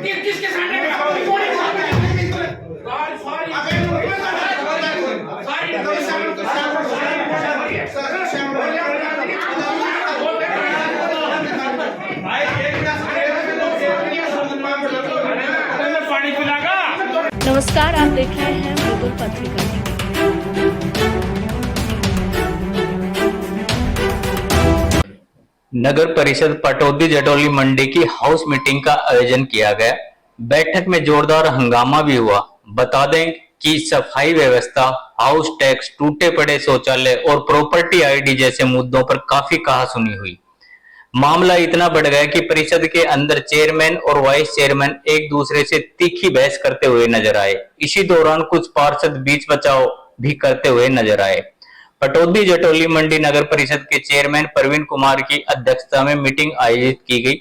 किसके सामने नमस्कार, आप देख रहे हैं मृदुल पत्रिका। नगर परिषद पटौदी जटौली मंडी की हाउस मीटिंग का आयोजन किया गया। बैठक में जोरदार हंगामा भी हुआ। बता दें कि सफाई व्यवस्था, हाउस टैक्स, टूटे पड़े शौचालय और प्रॉपर्टी आईडी जैसे मुद्दों पर काफी कहासुनी हुई। मामला इतना बढ़ गया कि परिषद के अंदर चेयरमैन और वाइस चेयरमैन एक दूसरे से तीखी बहस करते हुए नजर आए। इसी दौरान कुछ पार्षद बीच बचाव भी करते हुए नजर आए। पटौदी जटौली मंडी नगर परिषद के चेयरमैन प्रवीण कुमार की अध्यक्षता में मीटिंग आयोजित की गई।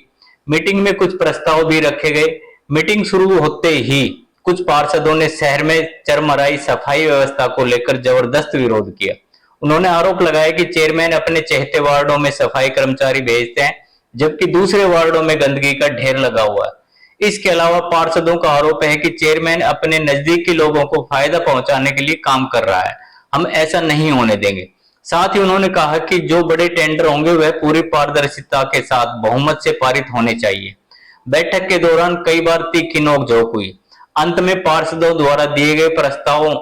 मीटिंग में कुछ प्रस्ताव भी रखे गए। मीटिंग शुरू होते ही कुछ पार्षदों ने शहर में चरमराई सफाई व्यवस्था को लेकर जबरदस्त विरोध किया। उन्होंने आरोप लगाया कि चेयरमैन अपने चहेते वार्डों में सफाई कर्मचारी भेजते हैं, जबकि दूसरे वार्डों में गंदगी का ढेर लगा हुआ है। इसके अलावा पार्षदों का आरोप है कि चेयरमैन अपने नजदीकी लोगों को फायदा पहुंचाने के लिए काम कर रहा है। हम ऐसा नहीं होने देंगे। साथ ही उन्होंने कहा कि जो बड़े टेंडर होंगे वह पूरी पारदर्शिता के साथ बहुमत से पारित होने चाहिए। बैठक के दौरान कई बार तीखी नोकझोंक हुई। अंत में पार्षदों द्वारा दिए गए प्रस्तावों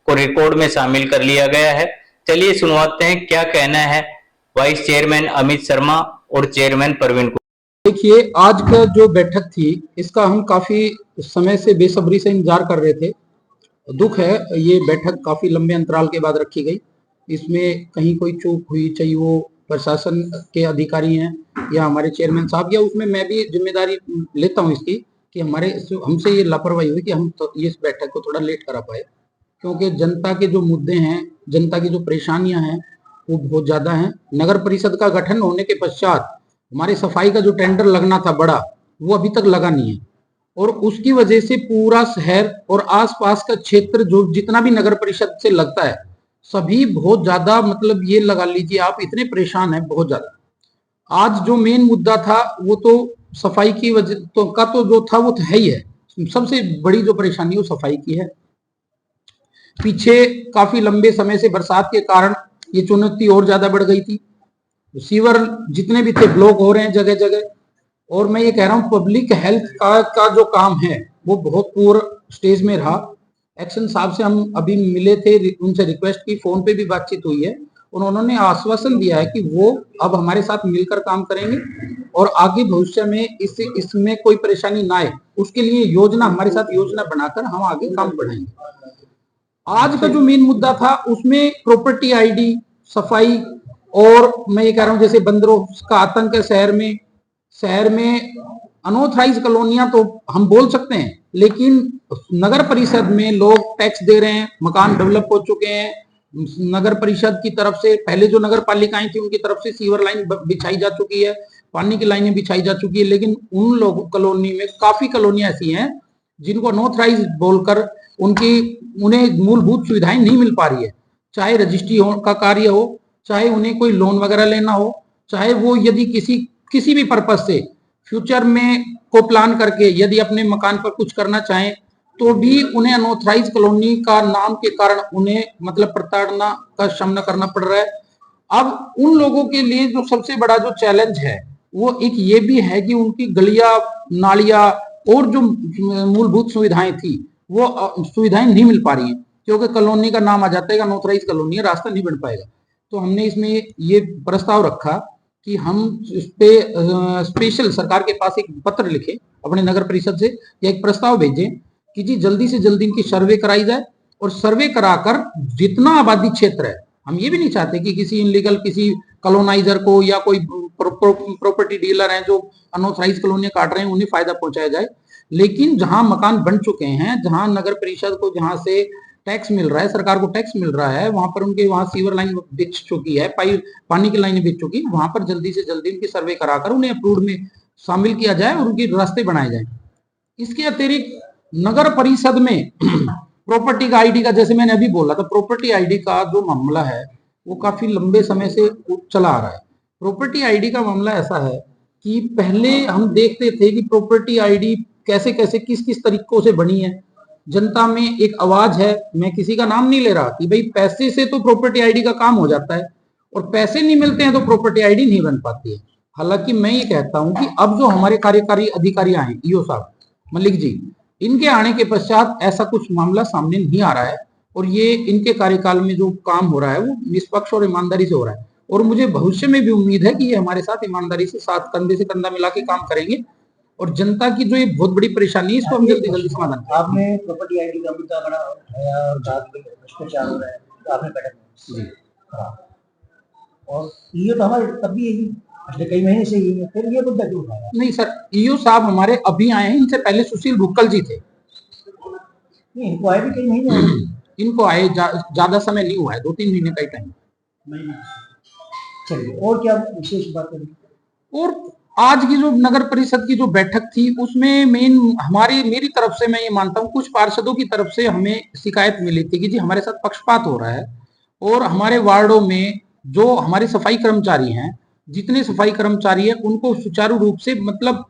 को रिकॉर्ड में शामिल कर लिया गया है। चलिए सुनवाते हैं क्या कहना है वाइस चेयरमैन अमित शर्मा और चेयरमैन प्रवीण को। देखिए, आज का जो बैठक थी इसका हम काफी समय से बेसब्री से इंतजार कर रहे थे। दुख है, ये बैठक काफी लंबे अंतराल के बाद रखी गई। इसमें कहीं कोई चूक हुई, चाहे वो प्रशासन के अधिकारी हैं या हमारे चेयरमैन साहब, या उसमें मैं भी जिम्मेदारी लेता हूं इसकी कि हमसे ये लापरवाही हुई कि हम तो इस बैठक को थोड़ा लेट करा पाए, क्योंकि जनता के जो मुद्दे हैं, जनता की जो परेशानियां हैं वो बहुत ज्यादा हैं। नगर परिषद का गठन होने के पश्चात हमारे सफाई का जो टेंडर लगना था बड़ा, वो अभी तक लगा नहीं है, और उसकी वजह से पूरा शहर और आसपास का क्षेत्र जो जितना भी नगर परिषद से लगता है, सभी बहुत ज्यादा, मतलब ये लगा लीजिए आप, इतने परेशान हैं बहुत ज्यादा। आज जो मेन मुद्दा था वो तो सफाई की वजह तो जो था वो तो है ही है। सबसे बड़ी जो परेशानी है वो सफाई की है। पीछे काफी लंबे समय से बरसात के कारण ये चुनौती और ज्यादा बढ़ गई थी। सीवर जितने भी थे ब्लॉक हो रहे हैं जगह जगह, और मैं ये कह रहा हूँ पब्लिक हेल्थ का जो काम है वो बहुत पुअर स्टेज में रहा। एक्शन साहब से हम अभी मिले थे, उनसे रिक्वेस्ट की, फोन पे भी बातचीत हुई है, और उन्होंने आश्वासन दिया है कि वो अब हमारे साथ मिलकर काम करेंगे और आगे भविष्य में इसमें कोई परेशानी ना आए उसके लिए योजना, हमारे साथ योजना बनाकर हम आगे काम बढ़ाएंगे। आज का जो मेन मुद्दा था उसमें प्रॉपर्टी आईडी, सफाई, और मैं ये कह रहा हूँ जैसे बंदरों का आतंक है शहर में अनऑथराइज कॉलोनियां तो हम बोल सकते हैं, लेकिन नगर परिषद में लोग टैक्स दे रहे हैं, मकान डेवलप हो चुके हैं। नगर परिषद की तरफ से पहले जो नगर पालिकाएं थी उनकी तरफ से सीवर लाइन बिछाई जा चुकी है, पानी की लाइनें बिछाई जा चुकी है, लेकिन उन लोगों कॉलोनी में काफी कॉलोनियां ऐसी हैं जिनको अनऑथराइज बोलकर उन्हें मूलभूत सुविधाएं नहीं मिल पा रही है। चाहे रजिस्ट्री का कार्य हो, चाहे उन्हें कोई लोन वगैरह लेना हो, चाहे वो यदि किसी भी पर्पज से फ्यूचर में को प्लान करके यदि अपने मकान पर कुछ करना चाहें, तो भी उन्हें अनऑथराइज कॉलोनी का नाम के कारण उन्हें मतलब प्रताड़ना का सामना करना पड़ रहा है। अब उन लोगों के लिए जो सबसे बड़ा जो चैलेंज है वो एक ये भी है कि उनकी गलियां, नालियां और जो मूलभूत सुविधाएं थी वो सुविधाएं नहीं मिल पा रही हैं, क्योंकि कॉलोनी का नाम आ जाता है, अनऑथराइज कॉलोनी है, रास्ता नहीं बन पाएगा। तो हमने इसमें ये प्रस्ताव रखा कि हम इस पे स्पेशल सरकार के पास एक पत्र लिखे अपने नगर परिषद से, या एक प्रस्ताव भेजें कि जी जल्दी से जल्दी इनकी सर्वे कराई जाए, और सर्वे कराकर जितना आबादी क्षेत्र है, हम ये भी नहीं चाहते कि किसी इनलीगल किसी कॉलोनाइजर को या कोई प्रॉपर्टी डीलर हैं जो अनऑथराइज कॉलोनियां काट रहे हैं उन्हें फायदा पहुंचाया जाए, लेकिन जहां मकान बन चुके हैं, जहां नगर परिषद को जहां से टैक्स मिल रहा है, सरकार को टैक्स मिल रहा है, वहां पर उनके वहां सीवर लाइन बिछ चुकी है, पानी की लाइनें बिछ चुकी, वहां पर जल्दी से जल्दी उनकी सर्वे कराकर उन्हें अप्रूव्ड में शामिल किया जाए और उनके रास्ते बनाए जाए। इसके अतिरिक्त नगर परिषद में प्रॉपर्टी का आईडी का, जैसे मैंने अभी बोला था, प्रॉपर्टी आईडी का जो मामला है वो काफी लंबे समय से चला आ रहा है। प्रॉपर्टी आईडी का मामला ऐसा है कि पहले हम देखते थे कि प्रॉपर्टी आईडी कैसे कैसे किस किस तरीकों से बनी है। जनता में एक आवाज है, मैं किसी का नाम नहीं ले रहा, कि भाई पैसे से तो प्रॉपर्टी आईडी का काम हो जाता है और पैसे नहीं मिलते हैं तो प्रॉपर्टी आईडी नहीं बन पाती है। हालांकि मैं ये कहता हूं कि अब जो हमारे कार्यकारी अधिकारी आए, ईओ साहब मलिक जी, इनके आने के पश्चात ऐसा कुछ मामला सामने नहीं आ रहा है और ये इनके कार्यकाल में जो काम हो रहा है वो निष्पक्ष और ईमानदारी से हो रहा है। और मुझे भविष्य में भी उम्मीद है कि ये हमारे साथ ईमानदारी से साथ कंधे से कंधा मिला के काम करेंगे और जनता की जो ये बहुत बड़ी परेशानी है इसको हम जल्दी जल्दी समाधान करेंगे। आपने प्रॉपर्टी आईडी का मुद्दा बड़ा उठाया और बात में भ्रष्टाचार हो रहा है, तो आपने बैठक में जी हाँ, और ये तो हमारे तब भी यही पिछले कई महीने से ही है, फिर ये मुद्दा क्यों उठाया? नहीं सर, ईओ साहब हमारे अभी आए हैं, इनसे पहले सुशील भुक्कल जी थे। नहीं, इनको आए भी कई महीने हुए। इनको आए ज्यादा समय नहीं हुआ है, 2-3 महीने का ही टाइम। चलिए, और क्या विशेष बात है? और आज की जो नगर परिषद की जो बैठक थी उसमें मेरी तरफ से मैं ये मानता हूँ, कुछ पार्षदों की तरफ से हमें शिकायत मिली थी कि जी हमारे साथ पक्षपात हो रहा है और हमारे वार्डों में जो हमारे सफाई कर्मचारी हैं, जितने सफाई कर्मचारी हैं उनको सुचारू रूप से मतलब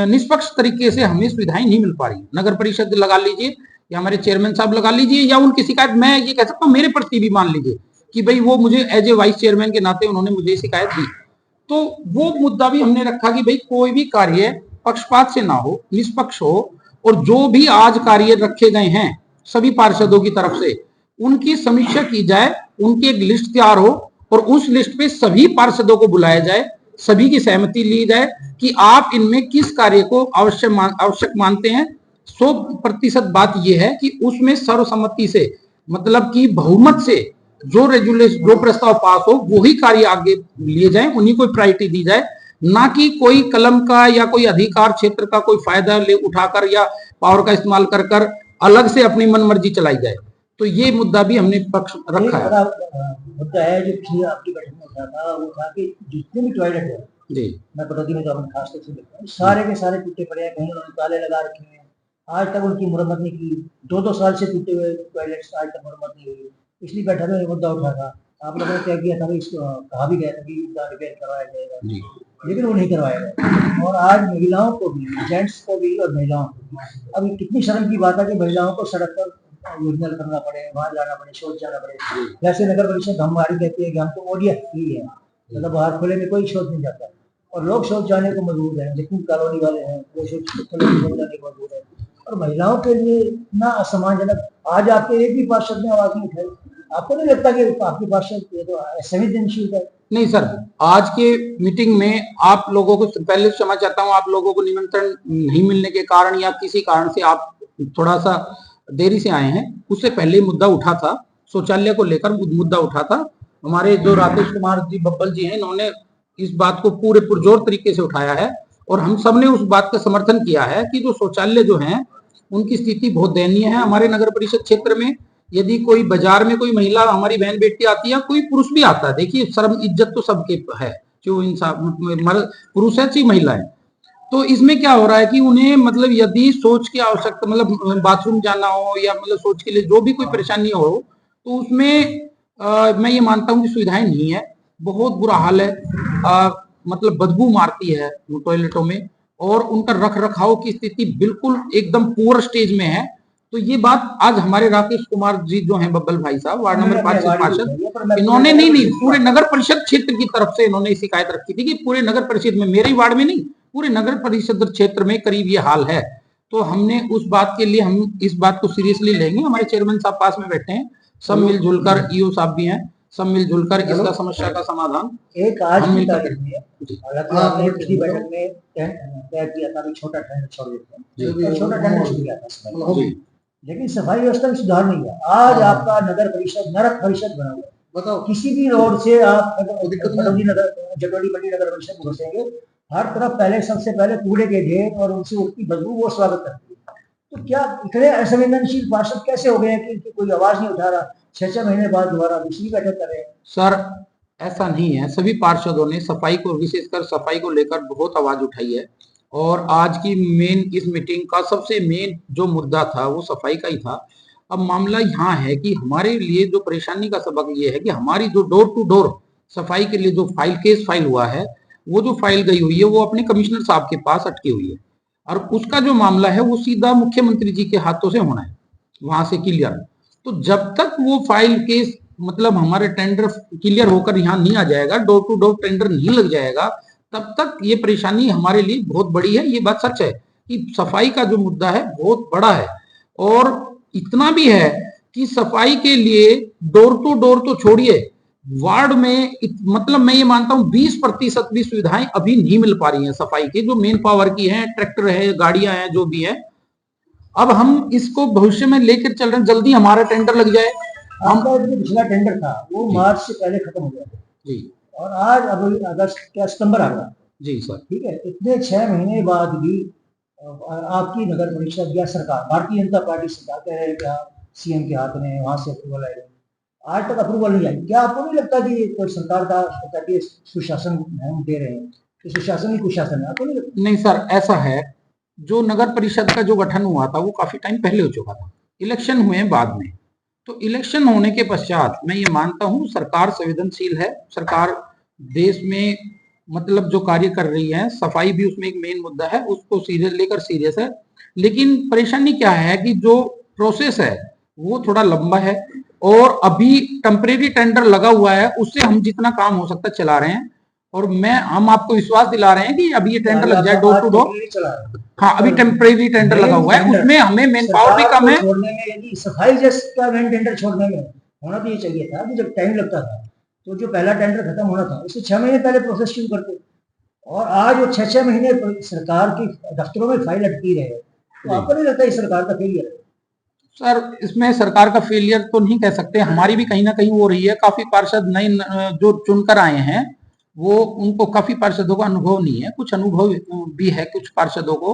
निष्पक्ष तरीके से हमें सुविधाएं नहीं मिल पा रही। नगर परिषद लगा लीजिए या हमारे चेयरमैन साहब लगा लीजिए या उनकी शिकायत मैं ये कह सकता हूँ मेरे प्रति भी मान लीजिए कि भाई वो मुझे एज ए वाइस चेयरमैन के नाते उन्होंने मुझे शिकायत दी। तो वो मुद्दा भी हमने रखा कि भाई कोई भी कार्य पक्षपात से ना हो, निष्पक्ष हो और जो भी आज कार्य रखे गए हैं सभी पार्षदों की तरफ से उनकी समीक्षा की जाए, उनकी एक लिस्ट तैयार हो और उस लिस्ट पे सभी पार्षदों को बुलाया जाए, सभी की सहमति ली जाए कि आप इनमें किस कार्य को आवश्यक मानते हैं। 100% बात यह है कि उसमें सर्वसम्मति से मतलब कि बहुमत से जो रेजुलेशन जो प्रस्ताव पास हो वही कार्य आगे लिए जाए, उन्हीं को प्रायोरिटी दी जाए, ना कि कोई कलम का या कोई अधिकार क्षेत्र का कोई फायदा ले उठाकर या पावर का इस्तेमाल कर कर अलग से अपनी मनमर्जी चलाई जाए। तो ये मुद्दा भी हमने पक्ष रखा है। मुद्दा है जो पिछली आपकी बैठक में उठा था, वो था कि जितने भी टॉयलेट है जी, मैं पटौदी में तो खास तौर से देखता हूँ, सारे के सारे टूटे पड़े हैं, कहीं उन्होंने ताले लगा रखे हैं, आज तक उनकी मुरम्मत नहीं की। 2-2 साल से टूटे हुए टॉयलेट्स आज तक मुरम्मत नहीं हुई। पिछली बैठक में ये मुद्दा उठा था, आप लोगों ने क्या किया था, इसको कहा भी गया था कि रिपेयर करवाया जाएगा, लेकिन वो नहीं करवाया गया। और आज महिलाओं को भी, जेंट्स को भी और महिलाओं को भी, अब कितनी शर्म की बात है कि महिलाओं को सड़क पर यूरिनल करना पड़े, वहां जाना पड़े, शौच जाना पड़े। जैसे नगर परिषद हमारी कहती है कि हम तो ओडीएफ फ्री है, मतलब बाहर खुले में कोई शौच नहीं जाता और लोग शौच जाने को मजबूर हैं, लेकिन कॉलोनी वाले हैं वो शौच खुले में जाने को मजबूर है। और महिलाओं के लिए इतना असमानजनक, आज आपके एक भी पार्षद ने आवाज नहीं उठाई। आपको नहीं लगता कि आपके पार्षद ये तो संवेदनशील है? नहीं सर, आज के मीटिंग में आप लोगों को पहले क्षमा चाहता हूं, आप लोगों को निमंत्रण नहीं मिलने के कारण या किसी कारण से आप थोड़ा सा देरी से आए हैं। उससे पहले मुद्दा उठा था, शौचालय को लेकर मुद्दा उठा था। हमारे जो राकेश कुमार जी बब्बल जी हैं, इन्होंने इस बात को पूरे पुरजोर तरीके से उठाया है और हम सब ने उस बात का समर्थन किया है कि जो शौचालय जो हैं उनकी स्थिति बहुत दयनीय है हमारे नगर परिषद क्षेत्र में। यदि कोई बाजार में कोई महिला हमारी बहन बेटी आती है, कोई पुरुष भी आता है, देखिए शर्म इज्जत तो सबके है, जो इंसान पुरुष है चाहे महिला है, तो इसमें क्या हो रहा है कि उन्हें मतलब यदि सोच की आवश्यकता मतलब बाथरूम जाना हो या मतलब सोच के लिए जो भी कोई परेशानी हो तो उसमें मैं ये मानता हूँ कि सुविधाएं नहीं है, बहुत बुरा हाल है। मतलब बदबू मारती है टॉयलेटों में और उनका रख रखाव की स्थिति बिल्कुल एकदम पुअर स्टेज में है। तो ये बात आज हमारे राकेश कुमार जी जो हैं बब्बल भाई साहब वार्ड नंबर 5 से पार्षद, इन्होंने नहीं पूरे नगर परिषद क्षेत्र की तरफ से इन्होंने शिकायत रखी थी कि पूरे नगर परिषद में, मेरे वार्ड में नहीं, पूरे नगर परिषद क्षेत्र में करीब ये हाल है। तो हमने उस बात के लिए हम इस बात को सीरियसली लेंगे। हमारे चेयरमैन साहब पास में बैठे हैं, सब मिलजुल कर, ईओ साहब भी हैं, सब मिलजुल कर इसका समस्या का समाधान एक आज की तारीख में, हालांकि आपने पिछली बैठक में तय किया था कि छोटा टेंडर छोड़ देते हैं, छोटा टेंडर छूट गया था, लेकिन सफाई व्यवस्था में सुधार नहीं है। आज आपका नगर परिषद नरक परिषद बना हुआ है। बताओ, किसी भी रोड से आप जटोली मंडी नगर परिषद घुसेंगे, हर तरफ पहले सबसे पहले कूड़े के ढेर और उनसे उठती बदबू वो स्वागत करती है। तो क्या इतने असंवेदनशील पार्षद कैसे हो गए हैं कि कोई आवाज नहीं उठा रहा? 6-6 महीने बाद दोबारा दूसरी बैठक कर रहे हैं। सर ऐसा नहीं है, सभी पार्षदों ने सफाई को, विशेषकर सफाई को लेकर बहुत आवाज उठाई है और आज की मेन इस मीटिंग का सबसे मेन जो मुद्दा था वो सफाई का ही था। अब मामला यहाँ है कि हमारे लिए जो परेशानी का सबक ये है कि हमारी जो डोर टू डोर सफाई के लिए जो केस फाइल हुआ है, वो जो फाइल गई हुई है वो अपने कमिश्नर साहब के पास अटकी हुई है और उसका जो मामला है वो सीधा मुख्यमंत्री जी के हाथों से होना है, वहां से क्लियर। तो जब तक वो फाइल केस मतलब हमारे टेंडर क्लियर होकर यहाँ नहीं आ जाएगा, डोर टू डोर टेंडर नहीं लग जाएगा, तब तक ये परेशानी हमारे लिए बहुत बड़ी है। ये बात सच है कि सफाई का जो मुद्दा है बहुत बड़ा है, और इतना भी है कि सफाई के लिए डोर टू डोर तो छोड़िए, वार्ड में मतलब मैं ये मानता हूँ 20% भी सुविधाएं अभी नहीं मिल पा रही हैं सफाई की, जो मेन पावर की है, ट्रैक्टर है, गाड़ियां हैं, जो भी है। अब हम इसको भविष्य में लेकर चल रहे हैं, जल्दी हमारा टेंडर लग जाए। आपका जो पिछला टेंडर था वो मार्च से पहले खत्म हो गया जी और आज अभी अगस्त क्या सितंबर आ गया। जी सर। ठीक है, इतने 6 महीने बाद भी आपकी नगर परिषद या सरकार, भारतीय जनता पार्टी सरकार कह रहे हैं कि सीएम के हाथ में वहां से अप्रूवल आएगा, आज तक अप्रूवल नहीं आई। क्या आपको नहीं लगता कि कोई सरकार का सुशासन हम दे रहे हैं, कि सुशासन ही कुशासन है? आपको नहीं लगता? नहीं सर, ऐसा है, जो नगर परिषद का जो गठन हुआ था वो काफी टाइम पहले हो चुका था, इलेक्शन हुए बाद में। तो इलेक्शन होने के पश्चात मैं ये मानता हूँ सरकार संवेदनशील है, सरकार देश में मतलब जो कार्य कर रही है, सफाई भी उसमें एक मेन मुद्दा है, उसको सीरियस है। लेकिन परेशानी क्या है कि जो प्रोसेस है वो थोड़ा लंबा है, और अभी टेम्परेरी टेंडर लगा हुआ है, उससे हम जितना काम हो सकता है चला रहे हैं। और हम आपको विश्वास दिला रहे हैं कि अभी ये टेंडर लग जाए डोर टू डोर। हाँ, अभी टेम्परेरी टेंडर लगा हुआ है, उसमें हमें मेन पावर भी कम है। छोड़ने में यदि सफाई जैसा मेन टेंडर छोड़ने में होना तो ये चाहिए था कि जब टाइम लगता था तो जो पहला टेंडर खत्म होना था उससे 6 महीने पहले प्रोसेस शुरू करते, और आज वो 6 महीने सरकार की दफ्तरों में फाइल अटकी रहे। तो आपको नहीं लगता इस सरकार का फेलियर है? सर, इसमें सरकार का फेलियर तो नहीं कह सकते, हमारी भी कहीं ना कहीं हो रही है। काफी पार्षद नए जो चुनकर आए हैं वो, उनको काफी पार्षदों का अनुभव नहीं है, कुछ अनुभव भी है कुछ पार्षदों को।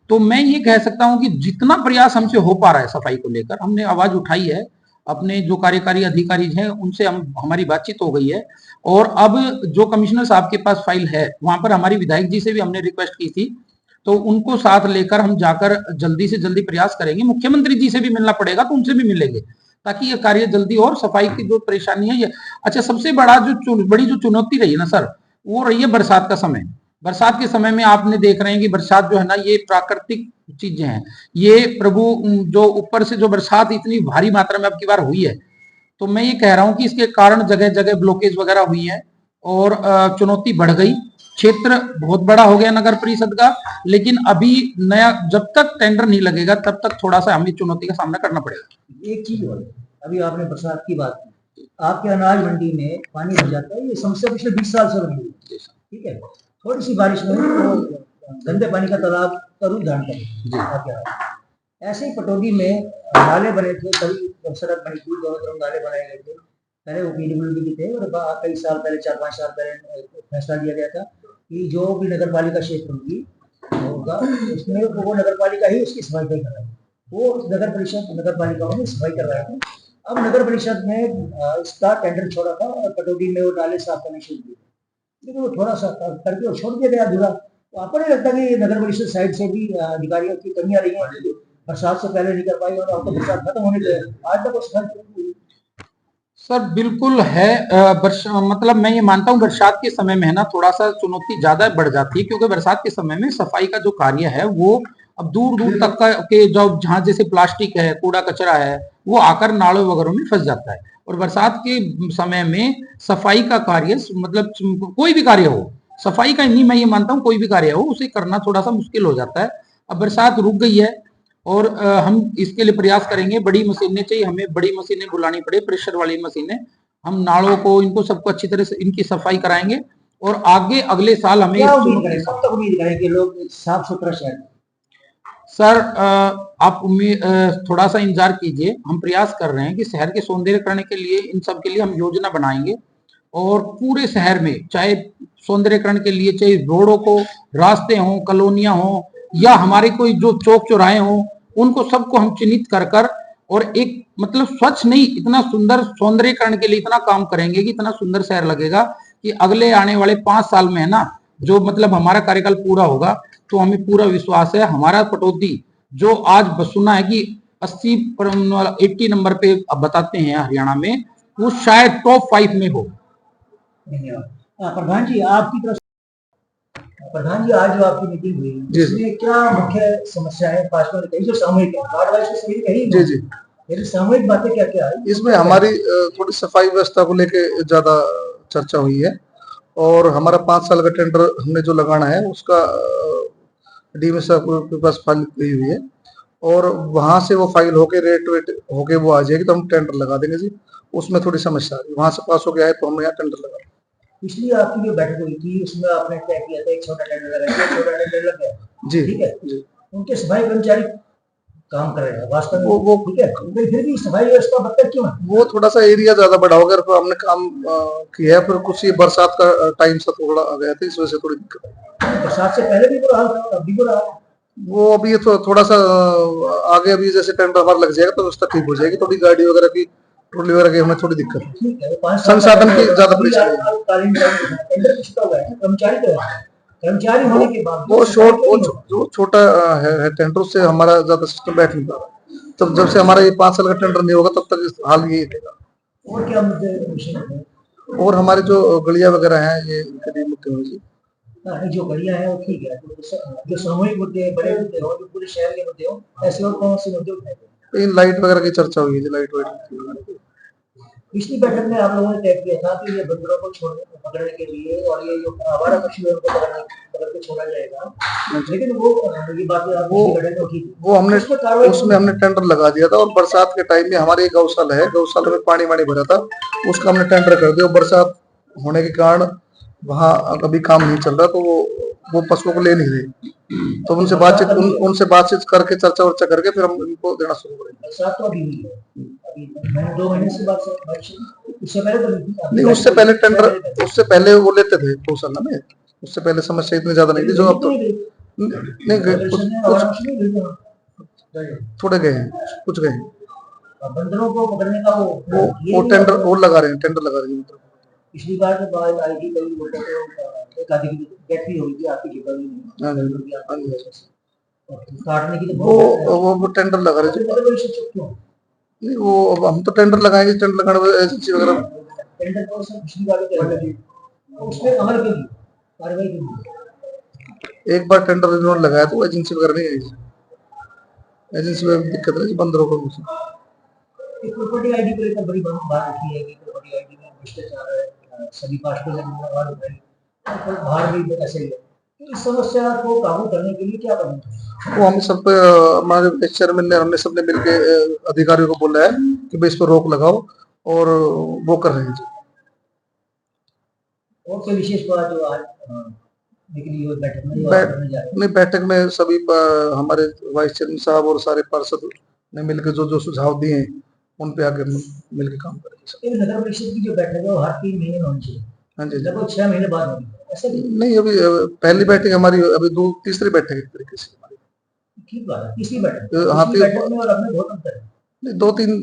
तो मैं ये कह सकता हूं कि जितना प्रयास हमसे हो पा रहा है सफाई को लेकर, हमने आवाज उठाई है, अपने जो कार्यकारी अधिकारी हैं उनसे हमारी बातचीत हो गई है। और अब जो कमिश्नर साहब के पास फाइल है, वहां पर हमारी विधायक जी से भी हमने रिक्वेस्ट की थी, तो उनको साथ लेकर हम जाकर जल्दी से जल्दी प्रयास करेंगे। मुख्यमंत्री जी से भी मिलना पड़ेगा तो उनसे भी मिलेंगे, ताकि ये कार्य जल्दी, और सफाई की जो परेशानी है ये। अच्छा, सबसे बड़ी जो चुनौती रही है ना सर, वो रही है बरसात का समय। बरसात के समय में आपने देख रहे हैं कि बरसात जो है ना, ये प्राकृतिक चीजें हैं, ये प्रभु जो ऊपर से जो बरसात इतनी भारी मात्रा में अब की बार हुई है, तो मैं ये कह रहा हूं कि इसके कारण जगह जगह ब्लॉकेज वगैरह हुई है, और चुनौती बढ़ गई। क्षेत्र बहुत बड़ा हो गया नगर परिषद का, लेकिन अभी नया जब तक टेंडर नहीं लगेगा तब तक थोड़ा सा हमें चुनौती का सामना करना पड़ेगा। एक चीज और, अभी आपने बरसात की बात की, आपके अनाज मंडी में पानी भर जाता है, ये समस्या पिछले 20 साल से बनी हुई है। ठीक है, थोड़ी सी बारिश में तो गंदे पानी का तालाब का रूप धारण करे। ऐसे ही पटौदी में नाले बने थे, कभी सड़क बनी थी, दोनों तरफ नाले बनाए गए थे, पहले वो पीडब्ल्यूडी के थे, और कई साल पहले 4-5 साल पहले फैसला लिया गया था कि जो भी नगर पालिका क्षेत्र होगा उसमें वो नगर पालिका ही उसकी सफाई कर रहा है, वो नगर परिषद नगर पालिकाओं में सफाई कर रहा है। अब नगर परिषद ने इसका टेंडर छोड़ा था और पटौदी में वो नाले साफ करने शुरू किए, लेकिन वो थोड़ा सा करके वो छोड़ दिया गया अधूरा। तो आपको नहीं लगता कि नगर परिषद साइड से भी अधिकारियों की कमियां रही हैं, बरसात से पहले नहीं कर पाई और अब तो बरसात खत्म होने के आज तक उस सर बिल्कुल है, मतलब मैं ये मानता हूँ बरसात के समय में है ना, थोड़ा सा चुनौती ज्यादा बढ़ जाती है, क्योंकि बरसात के समय में सफाई का जो कार्य है वो अब दूर दूर तक का के जो जहाँ जैसे प्लास्टिक है, कूड़ा कचरा है, वो आकर नालों वगैरह में फंस जाता है। और बरसात के समय में सफाई का कार्य, मतलब कोई भी कार्य हो, सफाई का नहीं, मैं ये मानता हूँ कोई भी कार्य हो उसे करना थोड़ा सा मुश्किल हो जाता है। अब बरसात रुक गई है और हम इसके लिए प्रयास करेंगे। बड़ी मशीनें चाहिए हमें, बड़ी मशीनें बुलानी पड़े, प्रेशर वाली मशीनें, हम नालों को इनको सबको अच्छी तरह से इनकी सफाई कराएंगे, और आगे अगले साल हमें क्या उम्मीद करें, कब तक उम्मीद करें कि लोग साफ सुथरा शहर? सर आप थोड़ा सा इंतजार कीजिए, हम प्रयास कर रहे हैं कि शहर के सौंदर्यीकरण के लिए, इन सब के लिए हम योजना बनाएंगे, और पूरे शहर में चाहे सौंदर्यीकरण के लिए, चाहे रोडों को, रास्ते हों, कॉलोनियां हों, या हमारे कोई जो चौक चौराहे हों, उनको सबको हम चिन्हित कर कर, और एक मतलब स्वच्छ नहीं, इतना सुंदर सौंदर्यीकरण के लिए इतना काम करेंगे कि इतना सुंदर शहर लगेगा कि अगले आने वाले 5 साल में है ना, जो मतलब हमारा कार्यकाल पूरा होगा, तो हमें पूरा विश्वास है हमारा पटौदी, जो आज सुना है कि 80 नंबर पे अब बताते हैं हरियाणा में, वो शायद टॉप 5 में हो। धन्यवाद। प्रधान जी, आपकी तरफ प्रधान जी, आज जो आपकी मीटिंग हुई जी। इसमें क्या मुख्य समस्या है? भाजपा ने कही जो सामूहिक है, वार्ड वाइज तो सभी कही जी जी। लेकिन सामूहिक बातें क्या क्या आई? इसमें हमारी थोड़ी सफाई व्यवस्था को लेके ज्यादा चर्चा हुई है और हमारा 5 साल का टेंडर हमने जो लगाना है उसका डीएम साहब के पास फाइल गई हुई है और वहां से वो फाइल होके रेट वेट होके वो आ जाएगी तो हम टेंडर लगा देंगे जी। उसमें थोड़ी समस्या आ रही है, वहां से पास हो गया है तो हम यहाँ टेंडर लगा। पिछली आपकी जो बैठक हुई थी उसमें आपने तय किया था एक छोटा टेंडर लगाया, छोटा टेंडर लग गया, जी ठीक है जी। उनके सफाई कर्मचारी काम कर रहे हैं वास्तव में वो ठीक है, लेकिन फिर भी सफाई व्यवस्था बदतर क्यों है? वो थोड़ा सा एरिया ज्यादा बड़ा हो गया, फिर हमने काम किया है, फिर कुछ ये बरसात का टाइम सा थोड़ा आ गया था, इस वजह से थोड़ी दिक्कत आई। बरसात से पहले भी बुरा हाल था, अभी बुरा हाल है। वो अभी तो थोड़ा सा आगे अभी जैसे टेंडर हमारा लग जाएगा तो व्यवस्था ठीक हो जाएगी, थोड़ी गाड़ी वगैरह की ट्रॉली वगैरह की हमें थोड़ी दिक्कत है। ठीक है, वो 5 साल संसाधन की का ज्यादा अभी परेशानी है। अल्पकालीन टेंडर किसका हुआ है? कर्मचारी तो है, कर्मचारी होने के बाद वो शॉर्ट वो जो छोटा है टेंडर उससे हमारा ज्यादा सिस्टम बैठ नहीं पा रहा। तब जब से हमारा ये 5 साल का टेंडर नहीं होगा तब तक इस हाल यही रहेगा। और क्या मुद्दे विषय है? और हमारे जो गलियां वगैरह हैं ये इनके लिए मुद्दे होंगे जी। जो बढ़िया है वो ठीक है, जो सामूहिक मुद्दे बड़े मुद्दे हो, जो पूरे शहर के मुद्दे हो, ऐसे और कौन से मुद्दे उठाए गए? इन लाइट वगैरह की चर्चा हुई है, लाइट वाइट। पिछली बैठक में आप लोगों ने तय किया था कि ये बंदरों को छोड़ने पकड़ने के लिए और ये जो आवारा पक्षी है उनको पकड़ के छोड़ा जाएगा, लेकिन वो ये बातें आप पिछली बैठक में उठी थी। वो हमने उसमें हमने टेंडर लगा दिया था और बरसात के टाइम में हमारे एक गौशाला है, गौशाला में पानी वानी भरा था, उसका हमने टेंडर कर दिया। बरसात होने के कारण वहाँ अभी काम नहीं चल रहा तो वो पशुओं को ले नहीं रहे, तो उनसे बातचीत करके चर्चा वर्चा करके फिर हम इनको देना शुरू करेंगे। बरसात तो अभी हुई है, अभी 2 महीने से बाद बारिश उससे पहले तो नहीं, उससे पहले टेंडर उससे पहले वो लेते थे गौशाला में, उससे पहले समस्या इतनी ज्यादा नहीं थी। जो अब तो नहीं गए, कुछ थोड़े गए हैं, कुछ गए हैं। बंदरों को पकड़ने का वो टेंडर वो लगा रहे हैं, टेंडर लगा रहे हैं। मतलब पिछली बार जब बात आई थी कई लोगों को एक आधी डेथ भी हुई थी आपकी जगह भी काटने की तो वो टेंडर लगा रहे थे। क्यों नहीं, वो अब हम तो टेंडर लगाएंगे, टेंडर लगाने वाले एजेंसी वगैरह टेंडर को पिछली बार उसमें अमल के लिए कार्रवाई के लिए एक बार टेंडर इन्होंने लगाया तो एजेंसी वगैरह नहीं आई, एजेंसी में दिक्कत है बंदरों को। प्रॉपर्टी आईडी को लेकर बड़ी बात उठी है कि प्रॉपर्टी आईडी में भ्रष्टाचार है, सभी पार्टियों ने आवाज उठाई, बाहर भी ऐसे ही है। इस समस्या को काबू करने के लिए क्या करना है? वो हम सब हमारे चेयरमैन ने हमने सबने मिलके अधिकारियों को बोला है कि भाई इस पर रोक लगाओ और वो कर रहे हैं जी। और कोई विशेष बात जो आज निकली हो बैठक में नहीं, बैठक में सभी हमारे वाइस चेयरमैन साहब और सारे पार्षद ने मिलकर जो सुझाव दिए उन पे आगे मिलकर काम करेंगे। नगर परिषद की जो बैठक है वो हर 3 महीने में होनी चाहिए। हाँ जी, लगभग 6 महीने बाद होगी, ऐसा नहीं अभी पहली बैठक हमारी अभी तीसरी बैठक एक तरीके से हमारी। ठीक बात है, तीसरी बैठक हाँ, बैठक में और अपने बहुत अंतर है। नहीं,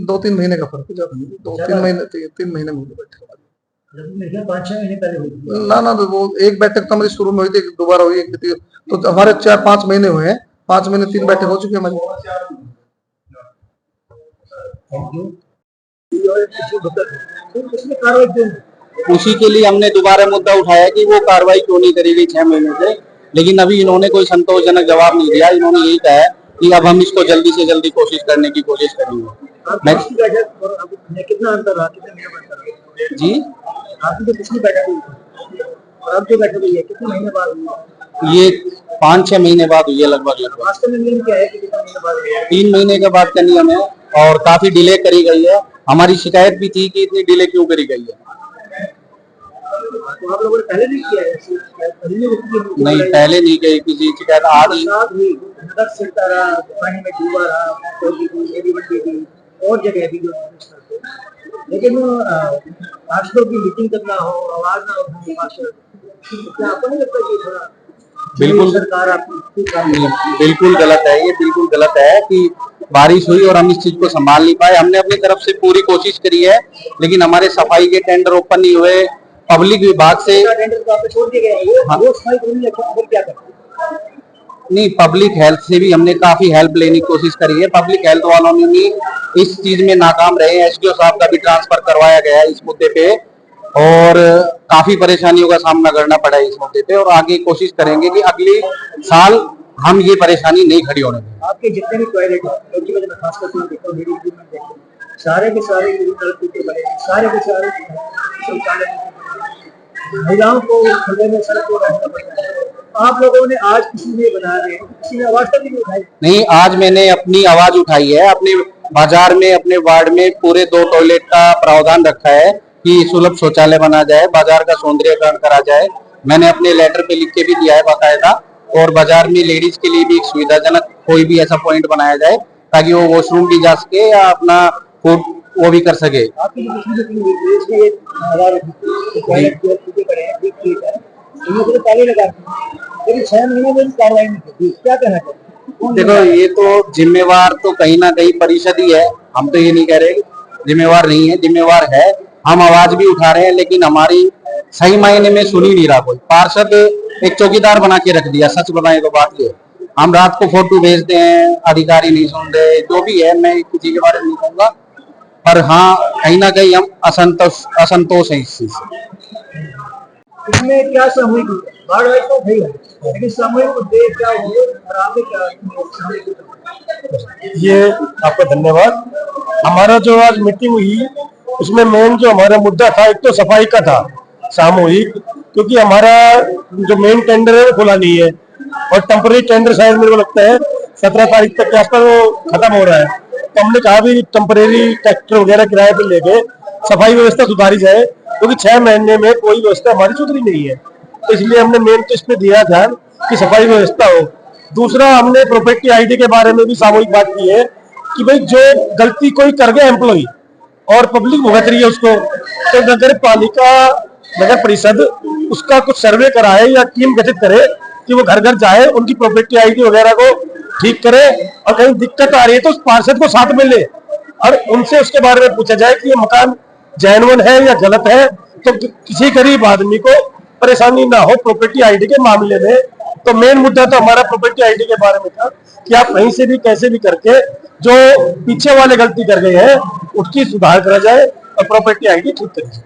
2-3 महीने का फर्क है, ज्यादा नहीं, 3 महीने में बैठक हमारी। मेरे ख्याल 5-6 महीने पहले हुई थी। ना वो एक बैठक तो हमारी शुरू में हुई थी, दोबारा हुई एक थी, तो हमारे 4-5 महीने हुए हैं, 5 महीने 3 बैठक हो चुकी है हमारी। Thank you. इसमें कार्रवाई क्यों? उसी के लिए हमने दोबारा मुद्दा उठाया कि वो कार्रवाई क्यों नहीं करी गई 6 महीने से, लेकिन अभी इन्होंने कोई संतोषजनक जवाब नहीं दिया। इन्होंने यही कहा है कि अब हम इसको जल्दी से जल्दी कोशिश करने की कोशिश करेंगे। मैं कितना अंतर रहा, कितने महीने में अंतर रहा? जी, आपकी जो पिछली बैठक हुई और अब जो बैठक हुई है कितने महीने बाद हुई? ये 5-6 महीने बाद हुई है लगभग। वास्तव में नियम क्या है कि कितने महीने बाद हुई है? 3 महीने के बाद का नियम है और काफी डिले करी गई है। हमारी शिकायत भी थी कि इतनी डिले क्यों करी गई है। तो आप लोगों ने पहले नहीं किया है? नहीं, पहले नहीं गई किसी शिकायत। आज नगर सिरता रहा, पानी में डूबा रहा, और जगह भी जो लेकिन पार्षदों की मीटिंग करना हो, आवाज ना उठाए पार्षद, क्या आपको नहीं लगता कि थोड़ा बिल्कुल सरकार आपकी बिल्कुल गलत है, ये बिल्कुल गलत है कि बारिश हुई और हम इस चीज को संभाल नहीं पाए। हमने अपनी तरफ से पूरी कोशिश करी है, लेकिन हमारे सफाई के टेंडर ओपन नहीं हुए। पब्लिक विभाग से टेंडर को आप छोड़ दिए गए, वो सफाई करनी है, फिर क्या करते? नहीं, पब्लिक हेल्थ से भी हमने काफी हेल्प लेने की कोशिश करी है। पब्लिक हेल्थ वालों ने भी इस चीज में नाकाम रहे। एसडीओ साहब का भी ट्रांसफर करवाया गया है इस मुद्दे पे और काफी परेशानियों का सामना करना पड़ा है इस मौके पे, और आगे कोशिश करेंगे कि अगले साल हम ये परेशानी नहीं खड़ी होने दें। आपके जितने भी टॉयलेट हैं, क्योंकि मैं खास करके देखता हूँ, मेरी वीडियो में देखता हूँ, सारे के सारे नल टूटे पड़े हैं, सारे के सारे शौचालय टूटे पड़े हैं। महिलाओं को खुले में सड़क पर बैठना पड़ता है। आप लोगों ने आज किसी ने बना रहे हैं, किसी ने आवाज तक नहीं उठाई। नहीं, आज मैंने अपनी आवाज उठाई है। अपने बाजार में, अपने वार्ड में पूरे 2 टॉयलेट का प्रावधान रखा है कि सुलभ शौचालय बना जाए, बाजार का सौंदर्यीकरण करा जाए। मैंने अपने लेटर पे लिख के भी दिया है बाकायदा, और बाजार में लेडीज के लिए भी एक सुविधाजनक कोई भी ऐसा पॉइंट बनाया जाए ताकि वो वॉशरूम भी जा सके या अपना फूड वो भी कर सके। आपकी जो पिछली जो निर्देश के आधार टॉयलेट जो टूटे पड़े हैं, ठीक है, इनमें तो ताले लगा लेकिन 6 महीने में कार्रवाई नहीं की, क्या कहना चाहिए? देखो, ये तो जिम्मेवार तो कहीं ना कहीं परिषद ही है। हम तो ये नहीं कह रहे जिम्मेवार नहीं है, जिम्मेवार है। हम आवाज भी उठा रहे हैं लेकिन हमारी सही मायने में सुनी नहीं रहा कोई। पार्षद एक चौकीदार बना के रख दिया। सच बताएं तो बात ये, हम रात को फोटो भेजते हैं, अधिकारी नहीं सुन रहे। जो भी है, मैं किसी के बारे में नहीं कहूंगा, पर हाँ कहीं ना कहीं हम असंतोष है इस चीज से। इसमें क्या सामूहिक बाढ़ आई तो सही है, लेकिन सामूहिक उद्देश्य क्या हो और आपने क्या ये आपका धन्यवाद। हमारा जो आज मीटिंग हुई उसमें मेन जो हमारा मुद्दा था, एक तो सफाई का था सामूहिक, क्योंकि हमारा जो मेन टेंडर है वो खुला नहीं है और टेम्पररी टेंडर शायद मेरे को लगता है 17 तारीख तक के आसपास वो खत्म हो रहा है। तो हमने कहा भी टेम्पररी ट्रैक्टर वगैरह किराए पे लेके सफाई व्यवस्था सुधारी जाए, क्योंकि 6 महीने में कोई व्यवस्था हमारी सुधरी नहीं है। तो इसलिए हमने मेन तो इस पे दिया ध्यान कि सफाई व्यवस्था हो। दूसरा, हमने प्रॉपर्टी आईडी के बारे में भी सामूहिक बात की है कि भाई जो गलती कोई कर गया एम्प्लॉय और पब्लिक भुगत रही है उसको, तो नगर पालिका, नगर परिषद उसका कुछ सर्वे कराए या टीम गठित करे कि वो घर घर जाए, उनकी प्रॉपर्टी आईडी वगैरह को ठीक करे, और कहीं दिक्कत आ रही है तो उस पार्षद को साथ में ले और उनसे उसके बारे में पूछा जाए कि ये मकान जेन्युइन है या गलत है, तो किसी गरीब आदमी को परेशानी ना हो प्रॉपर्टी आईडी के मामले में। तो मेन मुद्दा तो हमारा प्रॉपर्टी आईडी के बारे में था कि आप कहीं से भी कैसे भी करके जो पीछे वाले गलती कर गए हैं उसकी सुधार करा जाए और प्रॉपर्टी आईडी ठीक करी जाए।